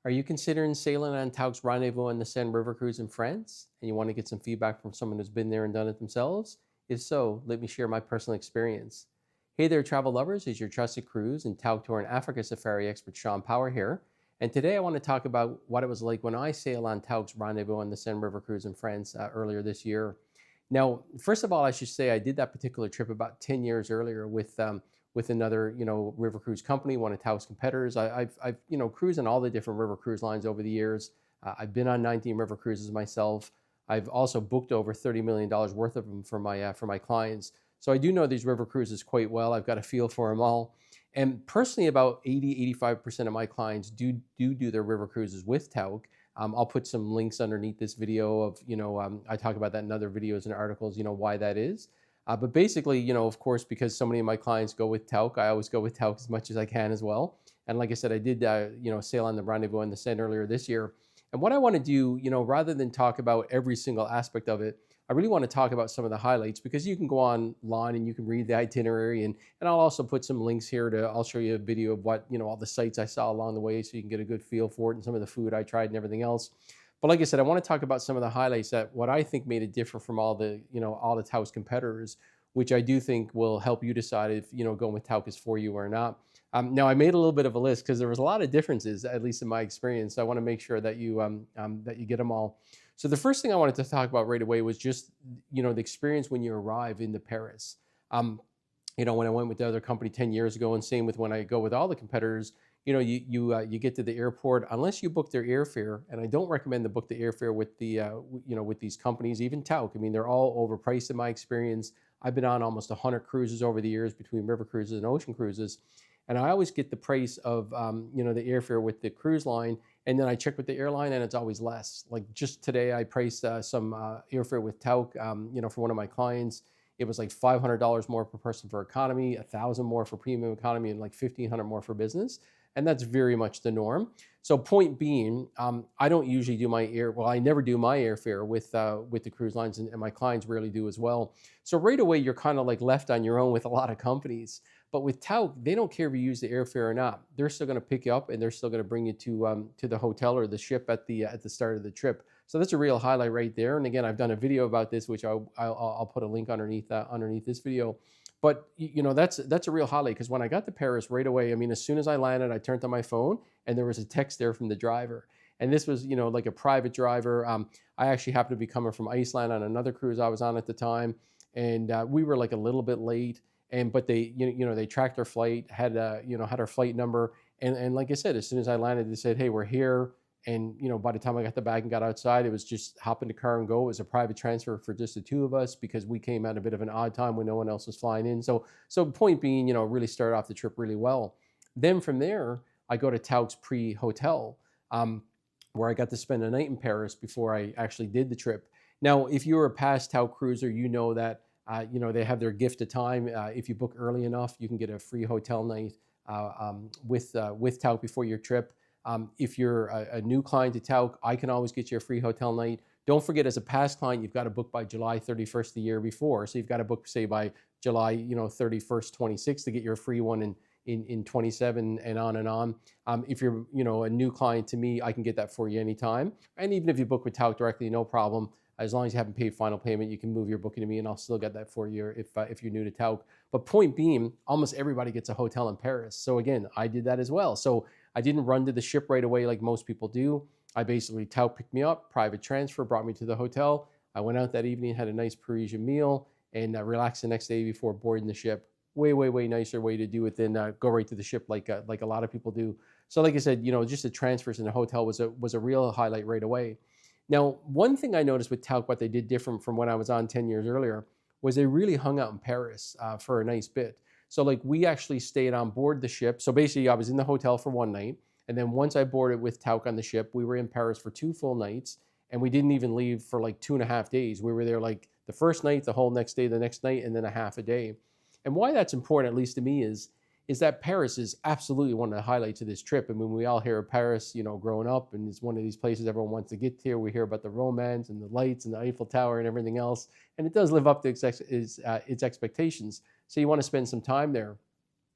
Are you considering sailing on Tauck's Rendezvous on the Seine River Cruise in France? And you want to get some feedback from someone who's been there and done it themselves? If so, let me share my personal experience. Hey there, travel lovers. It's your trusted cruise and Tauck Tour and Africa safari expert Shawn Power here. And today I want to talk about what it was like when I sailed on Tauck's Rendezvous on the Seine River Cruise in France earlier this year. Now, first of all, I should say I did that particular trip about 10 years earlier with another, river cruise company, one of Tau's competitors. I've cruised on all the different river cruise lines over the years. I've been on 19 river cruises myself. I've also booked over $30 million worth of them for my clients. So I do know these river cruises quite well. I've got a feel for them all. And personally, about 85% of my clients do their river cruises with Tauck. I'll put some links underneath this video of, I talk about that in other videos and articles, why that is. But basically, of course, because so many of my clients go with Tauck, I always go with Tauck as much as I can as well. And like I said, I did, sail on the Rendezvous on the Seine earlier this year. And what I want to do, rather than talk about every single aspect of it, I really want to talk about some of the highlights, because you can go online and you can read the itinerary, and I'll also put some links here I'll show you a video of what, all the sites I saw along the way, so you can get a good feel for it, and some of the food I tried and everything else. But like I said, I want to talk about some of the highlights that what I think made it different from all the Tauck's competitors, which I do think will help you decide if, going with Tauck is for you or not. Now, I made a little bit of a list because there was a lot of differences, at least in my experience. So I want to make sure that you get them all. So the first thing I wanted to talk about right away was just, the experience when you arrive into Paris. When I went with the other company 10 years ago, and same with when I go with all the competitors, you get to the airport, unless you book their airfare, and I don't recommend to book the airfare with with these companies, even Tauck. I mean, they're all overpriced in my experience. I've been on almost 100 cruises over the years between river cruises and ocean cruises, and I always get the price of the airfare with the cruise line, and then I check with the airline, and it's always less. Like just today, I priced some airfare with Tauck, for one of my clients. It was like $500 more per person for economy, $1,000 more for premium economy, and like $1,500 more for business. And that's very much the norm. So point being, I don't usually do I never do my airfare with the cruise lines, and my clients rarely do as well. So right away, you're kind of like left on your own with a lot of companies. But with Tauck, they don't care if you use the airfare or not. They're still going to pick you up, and they're still going to bring you to the hotel or the ship at the start of the trip. So that's a real highlight right there. And again, I've done a video about this, which I'll put a link underneath this video. But that's a real highlight, because when I got to Paris right away, I mean, as soon as I landed, I turned on my phone and there was a text there from the driver. And this was, like a private driver. I actually happened to be coming from Iceland on another cruise I was on at the time, and we were like a little bit late. But they, they tracked our flight, had our flight number, and like I said, as soon as I landed, they said, "Hey, we're here." And by the time I got the bag and got outside, it was just hop in the car and go. It was a private transfer for just the two of us, because we came at a bit of an odd time when no one else was flying in. So point being, really started off the trip really well. Then from there, I go to Tauck's pre-hotel, where I got to spend a night in Paris before I actually did the trip. Now, if you're a past Tauck cruiser, you know that they have their gift of time. If you book early enough, you can get a free hotel night with Tauck before your trip. If you're a new client to Tauck, I can always get you a free hotel night. Don't forget, as a past client, you've got to book by July 31st the year before. So you've got to book, say, by July 31st, 26 to get your free one in 27 and on and on. If you're a new client to me, I can get that for you anytime. And even if you book with Tauck directly, no problem. As long as you haven't paid final payment, you can move your booking to me, and I'll still get that for you if you're new to Tauck. But point being, almost everybody gets a hotel in Paris. So again, I did that as well. So I didn't run to the ship right away like most people do. I basically, Tauck picked me up, private transfer, brought me to the hotel. I went out that evening, had a nice Parisian meal, and relaxed the next day before boarding the ship. Way, way, way nicer way to do it than go right to the ship like a lot of people do. So like I said, just the transfers in the hotel was a real highlight right away. Now, one thing I noticed with Tauck, what they did different from when I was on 10 years earlier, was they really hung out in Paris for a nice bit. So like we actually stayed on board the ship. So basically I was in the hotel for one night. And then once I boarded with Tauck on the ship, we were in Paris for 2 full nights. And we didn't even leave for like 2.5 days. We were there like the first night, the whole next day, the next night, and then a half a day. And why that's important, at least to me, is that Paris is absolutely one of the highlights of this trip. I mean, we all hear of Paris, growing up, and it's one of these places everyone wants to get to. We hear about the romance and the lights and the Eiffel Tower and everything else, and it does live up to its expectations. So you want to spend some time there.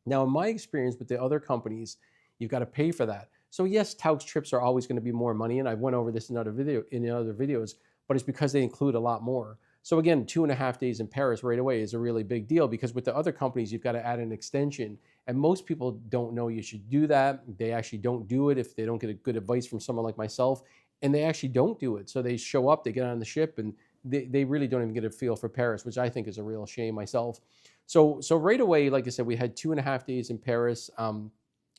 Now, in my experience with the other companies, you've got to pay for that. So yes, Tauck's trips are always going to be more money, and I went over this in other videos, but it's because they include a lot more. So again, 2.5 days in Paris right away is a really big deal, because with the other companies, you've got to add an extension. And most people don't know you should do that. They actually don't do it if they don't get a good advice from someone like myself. And they actually don't do it. So they show up, they get on the ship, and they really don't even get a feel for Paris, which I think is a real shame myself. So right away, like I said, we had 2.5 days in Paris.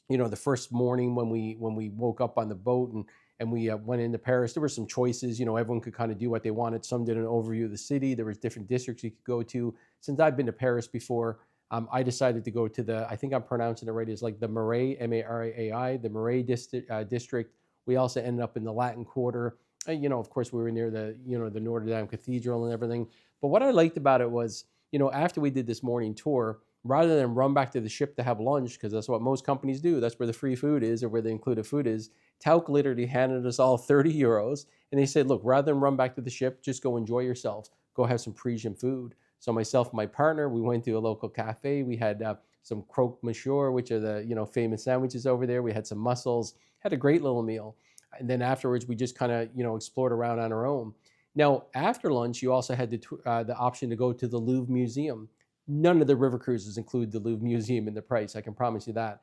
The first morning when we woke up on the boat and we went into Paris, there were some choices. Everyone could kind of do what they wanted. Some did an overview of the city. There was different districts you could go to. Since I've been to Paris before, I decided to go to I think I'm pronouncing it right, is like the Marais, Marai, the Marais district. We also ended up in the Latin Quarter. Of course, we were near the Notre Dame Cathedral and everything. But what I liked about it was, after we did this morning tour, rather than run back to the ship to have lunch, because that's what most companies do, that's where the free food is or where the included food is, Tauck literally handed us all 30 euros. And they said, look, rather than run back to the ship, just go enjoy yourself. Go have some Parisian food. So myself and my partner, we went to a local cafe. We had some croque monsieur, which are the famous sandwiches over there. We had some mussels, had a great little meal. And then afterwards, we just kind of explored around on our own. Now, after lunch, you also had the option to go to the Louvre Museum. None of the river cruises include the Louvre Museum in the price. I can promise you that.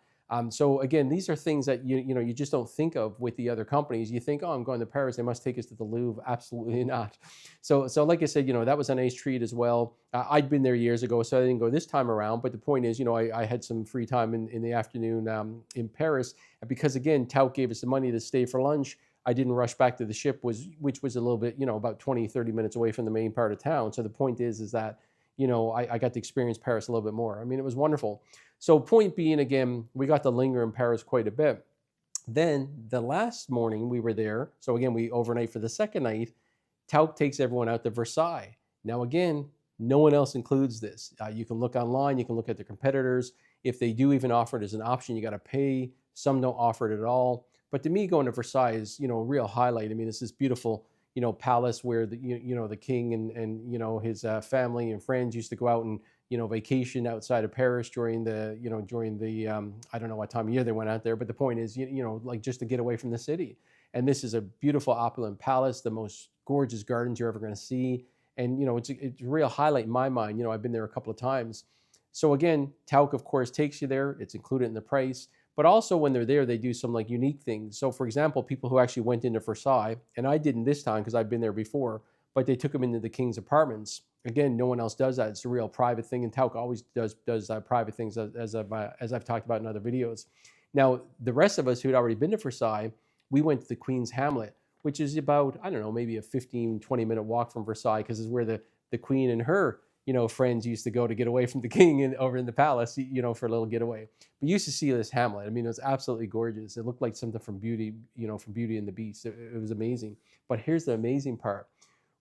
So again, these are things that you just don't think of with the other companies. You think, oh, I'm going to Paris, they must take us to the Louvre. Absolutely not. So like I said, that was a nice treat as well. I'd been there years ago, so I didn't go this time around. But the point is, I had some free time in the afternoon in Paris, and because again, Tauck gave us the money to stay for lunch, I didn't rush back to the ship, which was a little bit, about 20, 30 minutes away from the main part of town. So the point is that I got to experience Paris a little bit more. I mean, it was wonderful. So point being, again, we got to linger in Paris quite a bit. Then the last morning we were there. So again, we overnight for the second night. Tauck takes everyone out to Versailles. Now, again, no one else includes this. You can look online. You can look at the competitors. If they do even offer it as an option, you got to pay. Some don't offer it at all. But to me, going to Versailles is, a real highlight. I mean, it's this beautiful palace where the king and his family and friends used to go out and vacation outside of Paris during the I don't know what time of year they went out there, but the point is like just to get away from the city. And this is a beautiful opulent palace, the most gorgeous gardens you're ever going to see, and it's a real highlight in my mind. I've been there a couple of times. So again, Tauck of course takes you there. It's included in the price. But also when they're there, they do some like unique things. So for example, people who actually went into Versailles, and I didn't this time because I've been there before, but they took them into the king's apartments. Again, no one else does that. It's a real private thing, and Tauck always does private things, as I've talked about in other videos. Now, the rest of us who'd already been to Versailles, we went to the Queen's Hamlet, which is about, I don't know, maybe a 15, 20-minute walk from Versailles, because it's where the Queen and her friends used to go to get away from the king and over in the palace, for a little getaway. But you used to see this Hamlet. I mean, it was absolutely gorgeous. It looked like something from Beauty, from Beauty and the Beast. It was amazing. But here's the amazing part.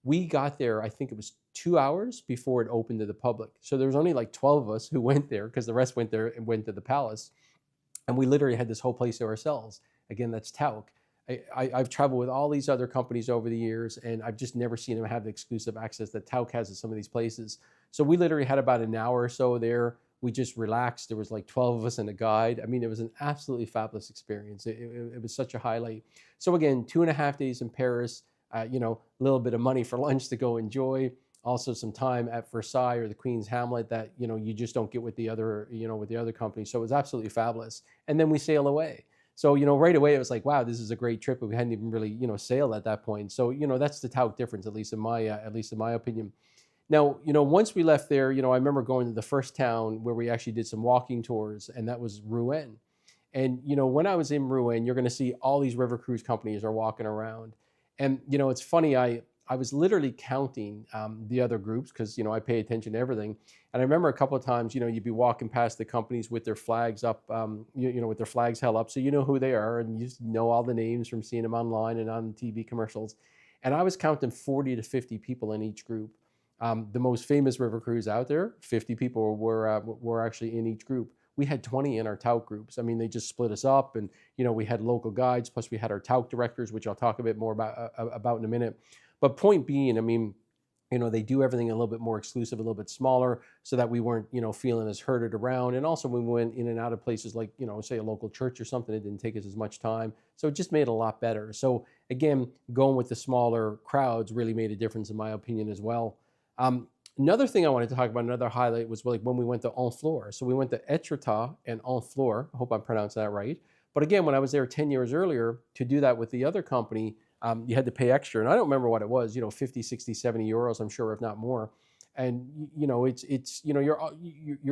We got there, I think it was 2 hours before it opened to the public. So there was only like 12 of us who went there, because the rest went there and went to the palace. And we literally had this whole place to ourselves. Again, that's Tauck. I've traveled with all these other companies over the years, and I've just never seen them have the exclusive access that Tauck has at some of these places. So we literally had about an hour or so there. We just relaxed. There was like 12 of us and a guide. I mean, it was an absolutely fabulous experience. It was such a highlight. So again, 2.5 days in Paris, a little bit of money for lunch to go enjoy. Also some time at Versailles or the Queen's Hamlet that, you just don't get with the other, with the other companies. So it was absolutely fabulous. And then we sail away. So, right away it was like, wow, this is a great trip, but we hadn't even really, sailed at that point. So, that's the Tauck difference, at least in my opinion. Now, once we left there, I remember going to the first town where we actually did some walking tours, and that was Rouen. And, when I was in Rouen, you're going to see all these river cruise companies are walking around. And, it's funny, I was literally counting the other groups because, I pay attention to everything. And I remember a couple of times, you'd be walking past the companies with their flags up, with their flags held up. So you know who they are, and you just know all the names from seeing them online and on TV commercials. And I was counting 40 to 50 people in each group. The most famous river cruise out there, 50 people were actually in each group. We had 20 in our Tauck groups. I mean, they just split us up, and we had local guides, plus we had our Tauck directors, which I'll talk a bit more about in a minute. But point being, I mean, They do everything a little bit more exclusive, a little bit smaller, so that we weren't, feeling as herded around. And also, when we went in and out of places like, say a local church or something, it didn't take us as much time. So it just made it a lot better. So again, going with the smaller crowds really made a difference, in my opinion, as well. Um, Another thing I wanted to talk about, another highlight, was like when we went to Honfleur. So we went to Etretat and Honfleur. I hope I'm pronouncing that right. But again, when I was there 10 years earlier to do that with the other company, you had to pay extra. And I don't remember what it was, 50, 60, 70 euros, I'm sure, if not more. And, you're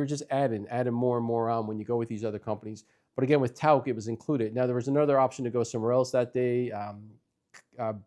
just adding more and more on when you go with these other companies. But again, with Tauck, it was included. Now, there was another option to go somewhere else that day,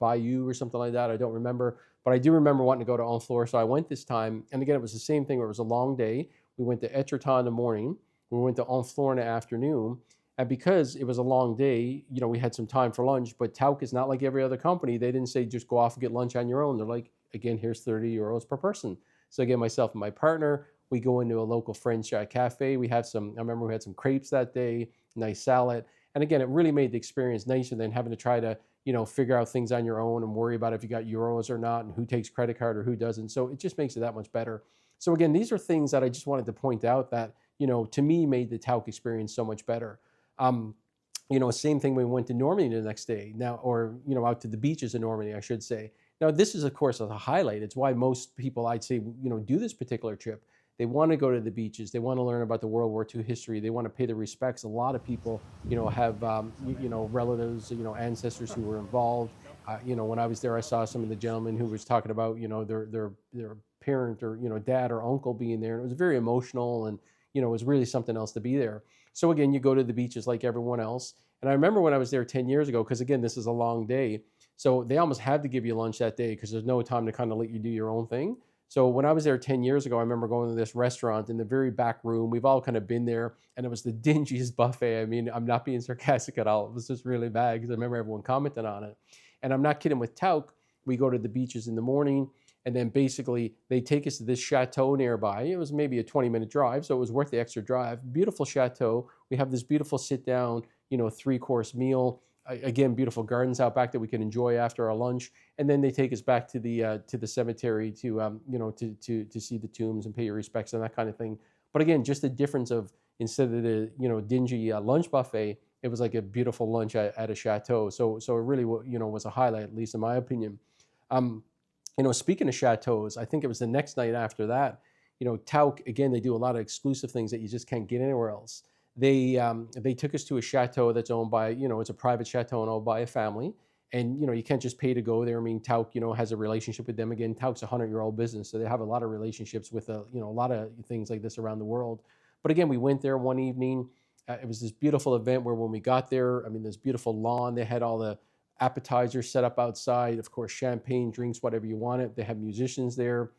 Bayou or something like that. I don't remember. But I do remember wanting to go to Honfleur. So I went this time. And again, it was the same thing where it was a long day. We went to Etretat in the morning. We went to Honfleur in the afternoon. And because it was a long day, we had some time for lunch. But Tauck is not like every other company. They didn't say just go off and get lunch on your own. They're like, again, here's 30 euros per person. So again, myself and my partner, we go into a local French cafe. I remember we had some crepes that day, nice salad. And again, it really made the experience nicer than having to try to, figure out things on your own and worry about if you got euros or not and who takes credit card or who doesn't. So it just makes it that much better. So again, these are things that I just wanted to point out that, to me made the Tauck experience so much better. Same thing when we went to Normandy the next day now, or, out to the beaches in Normandy, I should say. Now, this is, of course, a highlight. It's why most people, I'd say, do this particular trip. They want to go to the beaches. They want to learn about the World War II history. They want to pay the respects. A lot of people, have, relatives, ancestors who were involved. When I was there, I saw some of the gentlemen who was talking about, their parent or, dad or uncle being there. And it was very emotional, and, it was really something else to be there. So again, you go to the beaches like everyone else. And I remember when I was there 10 years ago, because again, this is a long day. So they almost had to give you lunch that day because there's no time to kind of let you do your own thing. So when I was there 10 years ago, I remember going to this restaurant in the very back room. We've all kind of been there, and it was the dingiest buffet. I mean, I'm not being sarcastic at all. It was just really bad because I remember everyone commenting on it. And I'm not kidding, with Tauck, we go to the beaches in the morning, and then basically they take us to this chateau nearby. It was maybe a 20-minute drive, so it was worth the extra drive. Beautiful chateau. We have this beautiful sit-down, 3-course meal. Again, beautiful gardens out back that we can enjoy after our lunch, and then they take us back to the cemetery to to see the tombs and pay your respects and that kind of thing. But again, just the difference of, instead of the dingy lunch buffet, it was like a beautiful lunch at a chateau. So it really was a highlight, at least in my opinion. Speaking of chateaus, I think it was the next night after that. Tauck, again, they do a lot of exclusive things that you just can't get anywhere else. They took us to a chateau that's owned by, it's a private chateau and owned by a family. And, you can't just pay to go there. I mean, Tauck, has a relationship with them. Again, Tauck's a 100-year-old business, so they have a lot of relationships with, a lot of things like this around the world. But again, we went there one evening. It was this beautiful event where when we got there, I mean, this beautiful lawn, they had all the appetizers set up outside, of course, champagne, drinks, whatever you wanted. They have musicians there.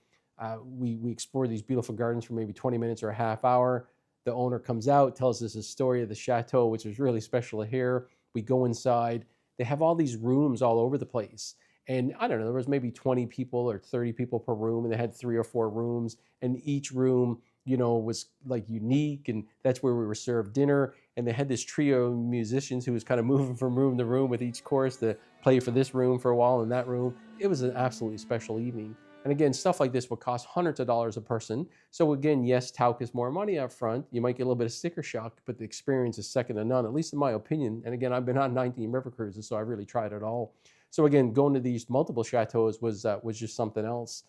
We explored these beautiful gardens for maybe 20 minutes or a half hour. The owner comes out, tells us a story of the chateau, which is really special to hear. We go inside. They have all these rooms all over the place. And I don't know, there was maybe 20 people or 30 people per room, and they had 3 or 4 rooms. And each room, was like unique. And that's where we were served dinner. And they had this trio of musicians who was kind of moving from room to room with each course to play for this room for a while and that room. It was an absolutely special evening. And again, stuff like this would cost hundreds of dollars a person. So again, yes, Tauck is more money up front. You might get a little bit of sticker shock, but the experience is second to none, at least in my opinion. And again, I've been on 19 river cruises, so I really tried it all. So again, going to these multiple chateaus was just something else.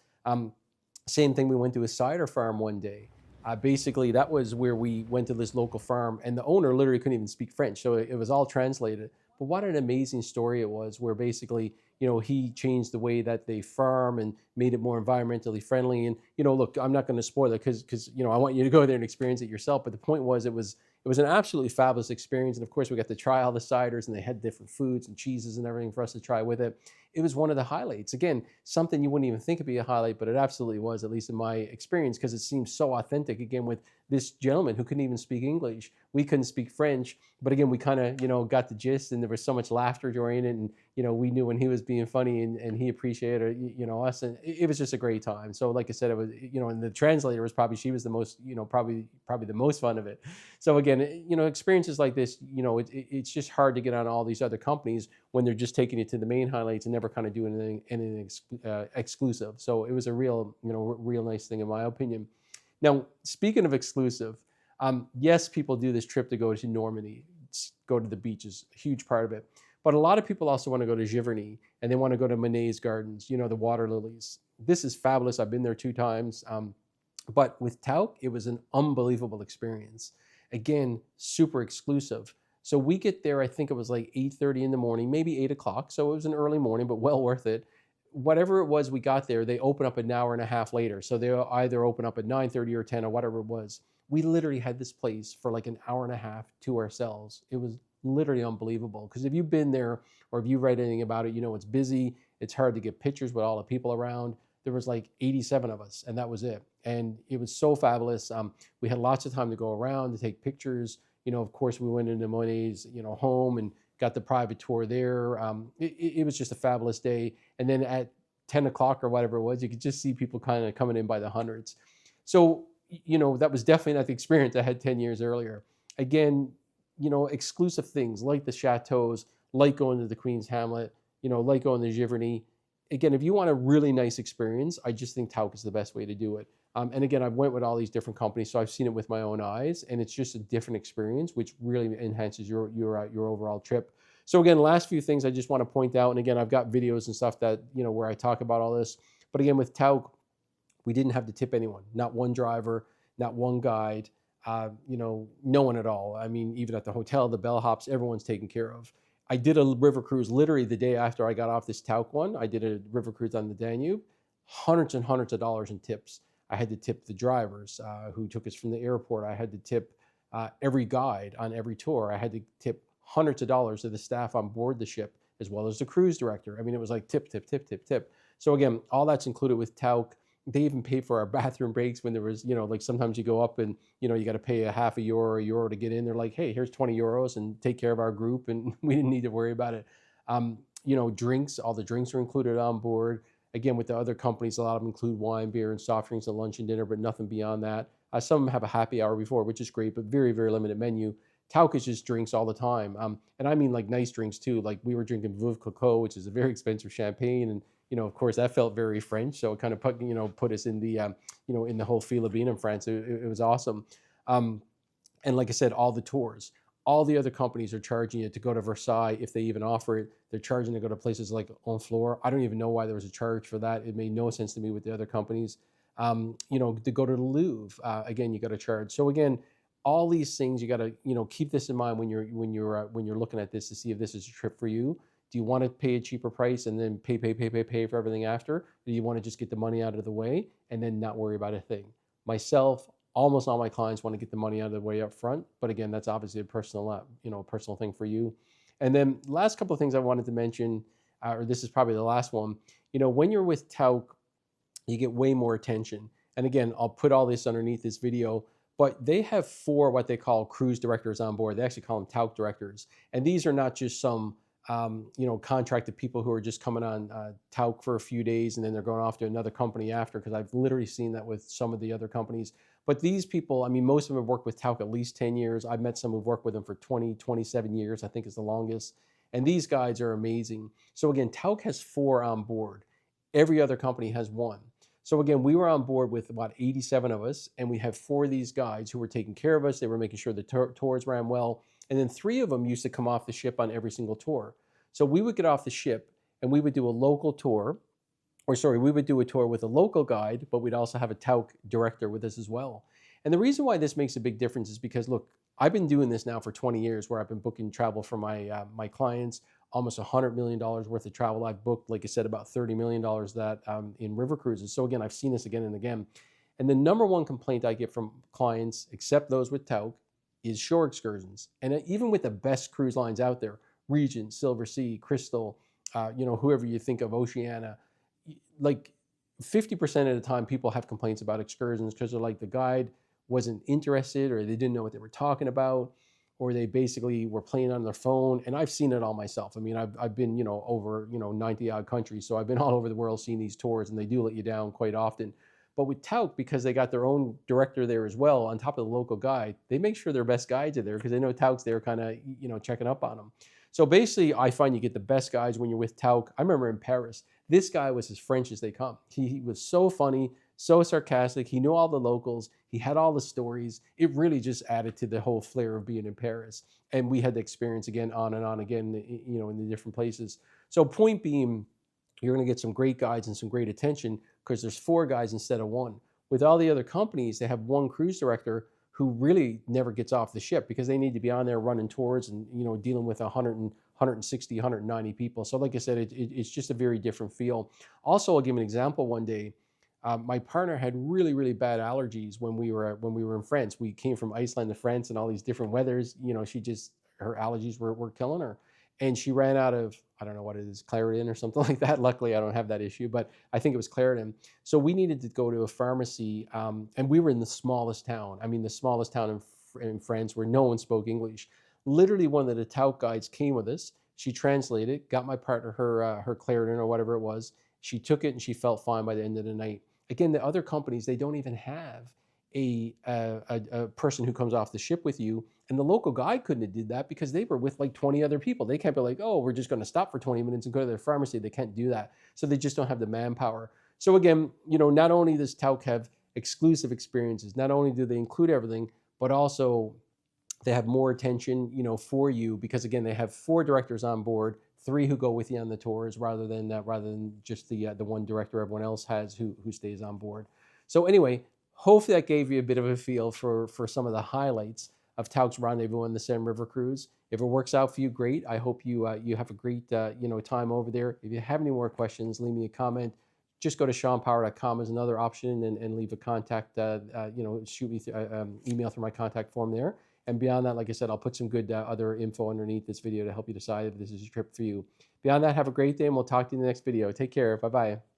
Same thing, we went to a cider farm one day. Basically, that was where we went to this local farm, and the owner literally couldn't even speak French, so it was all translated. But what an amazing story it was, where basically, he changed the way that they farm and made it more environmentally friendly. And, look, I'm not going to spoil it because, I want you to go there and experience it yourself. But the point was, it was an absolutely fabulous experience. And of course, we got to try all the ciders, and they had different foods and cheeses and everything for us to try with it. It was one of the highlights. Again, something you wouldn't even think would be a highlight, but it absolutely was, at least in my experience, because it seemed so authentic. Again, with this gentleman who couldn't even speak English. We couldn't speak French, but again, we kind of, got the gist, and there was so much laughter during it. And, we knew when he was being funny, and he appreciated, us. And it was just a great time. So like I said, it was, and the translator was probably, she was the most, probably the most fun of it. So again, again, experiences like this, it's just hard to get on all these other companies when they're just taking it to the main highlights and never kind of doing anything exclusive. So it was a real, real nice thing in my opinion. Now, speaking of exclusive, yes, people do this trip to go to Normandy, go to the beaches, a huge part of it. But a lot of people also want to go to Giverny, and they want to go to Monet's Gardens, the water lilies. This is fabulous. I've been there 2 times. But with Tauck, it was an unbelievable experience. Again, super exclusive. So we get there, I think it was like 8:30 in the morning, maybe 8 o'clock. So it was an early morning, but well worth it. Whatever it was we got there, they open up an hour and a half later. So they'll either open up at 9:30 or 10 or whatever it was. We literally had this place for like an hour and a half to ourselves. It was literally unbelievable. Because if you've been there or if you read anything about it, it's busy. It's hard to get pictures with all the people around. There was like 87 of us, and that was it. And it was so fabulous. We had lots of time to go around to take pictures. Of course, we went into Monet's, home and got the private tour there. It was just a fabulous day. And then at 10 o'clock or whatever it was, you could just see people kind of coming in by the hundreds. So, that was definitely not the experience I had 10 years earlier. Again, exclusive things like the chateaus, like going to the Queen's Hamlet, like going to Giverny. Again, if you want a really nice experience, I just think Tauck is the best way to do it. And again, I've went with all these different companies, so I've seen it with my own eyes, and it's just a different experience, which really enhances your overall trip. So again, last few things I just want to point out, and again, I've got videos and stuff that, where I talk about all this. But again, with Tauck, we didn't have to tip anyone, not one driver, not one guide, no one at all. I mean, even at the hotel, the bellhops, everyone's taken care of. I did a river cruise literally the day after I got off this Tauck one. I did a river cruise on the Danube, hundreds and hundreds of dollars in tips. I had to tip the drivers who took us from the airport. I had to tip every guide on every tour. I had to tip hundreds of dollars to the staff on board the ship, as well as the cruise director. I mean, it was like tip, tip, tip, tip, tip. So again, all that's included with Tauck. They even paid for our bathroom breaks when there was, like sometimes you go up and, you got to pay a half a euro or a euro to get in. They're like, hey, here's 20 euros and take care of our group. And we didn't need to worry about it. Drinks, all the drinks are included on board. Again, with the other companies, a lot of them include wine, beer, and soft drinks at lunch and dinner, but nothing beyond that. Some of them have a happy hour before, which is great, but very, very limited menu. Tauck is just drinks all the time. And I mean like nice drinks too. Like we were drinking Veuve Clicquot, which is a very expensive champagne. And of course, that felt very French, so it kind of put us in the in the whole feel of being in France. It was awesome, and like I said, all the tours, all the other companies are charging you to go to Versailles if they even offer it. They're charging to go to places like Honfleur. I don't even know why there was a charge for that. It made no sense to me with the other companies. To go to the Louvre, again, you got to charge. So again, all these things you got to keep this in mind when you're looking at this to see if this is a trip for you. Do you want to pay a cheaper price and then pay for everything after? Or do you want to just get the money out of the way and then not worry about a thing? Myself, almost all my clients want to get the money out of the way up front. But again, that's obviously a personal thing for you. And then last couple of things I wanted to mention, or this is probably the last one. When you're with Tauck, you get way more attention. And again, I'll put all this underneath this video, but they have 4 what they call cruise directors on board. They actually call them Tauck directors. And these are not just some contracted people who are just coming on Tauck for a few days and then they're going off to another company after, because I've literally seen that with some of the other companies. But these people, I mean, most of them have worked with Tauck at least 10 years. I've met some who've worked with them for 20, 27 years, I think is the longest. And these guys are amazing. So again, Tauck has 4 on board. Every other company has 1. So again, we were on board with about 87 of us, and we have 4 of these guys who were taking care of us. They were making sure the tours ran well. And then 3 of them used to come off the ship on every single tour. So we would get off the ship and we would do a local tour, we would do a tour with a local guide, but we'd also have a Tauck director with us as well. And the reason why this makes a big difference is because, look, I've been doing this now for 20 years where I've been booking travel for my clients, almost $100 million worth of travel I've booked, like I said, about $30 million that in river cruises. So again, I've seen this again and again. And the number one complaint I get from clients, except those with Tauck, is shore excursions. And even with the best cruise lines out there, Regent, Silver Sea, Crystal, whoever you think of, Oceania, like 50% of the time people have complaints about excursions because they're like the guide wasn't interested, or they didn't know what they were talking about, or they basically were playing on their phone. And I've seen it all myself. I mean, I've been, over, 90 odd countries. So I've been all over the world seeing these tours, and they do let you down quite often. But with Tauck, because they got their own director there as well, on top of the local guide, they make sure their best guides are there because they know Tauck's there kind of, checking up on them. So basically, I find you get the best guides when you're with Tauck. I remember in Paris, this guy was as French as they come. He was so funny, so sarcastic. He knew all the locals. He had all the stories. It really just added to the whole flair of being in Paris. And we had the experience again, on and on again, in the different places. So point being, you're going to get some great guides and some great attention because there's 4 guys instead of 1. With all the other companies, they have 1 cruise director who really never gets off the ship because they need to be on there running tours and dealing with 160, 190 people. So like I said, it's just a very different feel. Also, I'll give an example. One day, my partner had really, really bad allergies when we were in France. We came from Iceland to France and all these different weathers. Her allergies were killing her. And she ran out of, I don't know what it is, Claritin or something like that. Luckily, I don't have that issue, but I think it was Claritin. So we needed to go to a pharmacy, and we were in the smallest town. I mean, the smallest town in France where no one spoke English. Literally, one of the Tauck guides came with us. She translated, got my partner her Claritin or whatever it was. She took it and she felt fine by the end of the night. Again, the other companies, they don't even have a person who comes off the ship with you. And the local guide couldn't have did that because they were with like 20 other people. They can't be like, oh, we're just going to stop for 20 minutes and go to the pharmacy. They can't do that. So they just don't have the manpower. So again, not only does Tauck have exclusive experiences, not only do they include everything, but also they have more attention, for you because again, they have 4 directors on board, 3 who go with you on the tours rather than just the one director everyone else has who stays on board. So anyway, hopefully that gave you a bit of a feel for some of the highlights of Tauck's Rendezvous on the Seine River Cruise. If it works out for you, great. I hope you have a great time over there. If you have any more questions, leave me a comment. Just go to ShawnPower.com as another option and leave a contact. Shoot me email through my contact form there. And beyond that, like I said, I'll put some good other info underneath this video to help you decide if this is a trip for you. Beyond that, have a great day, and we'll talk to you in the next video. Take care. Bye-bye.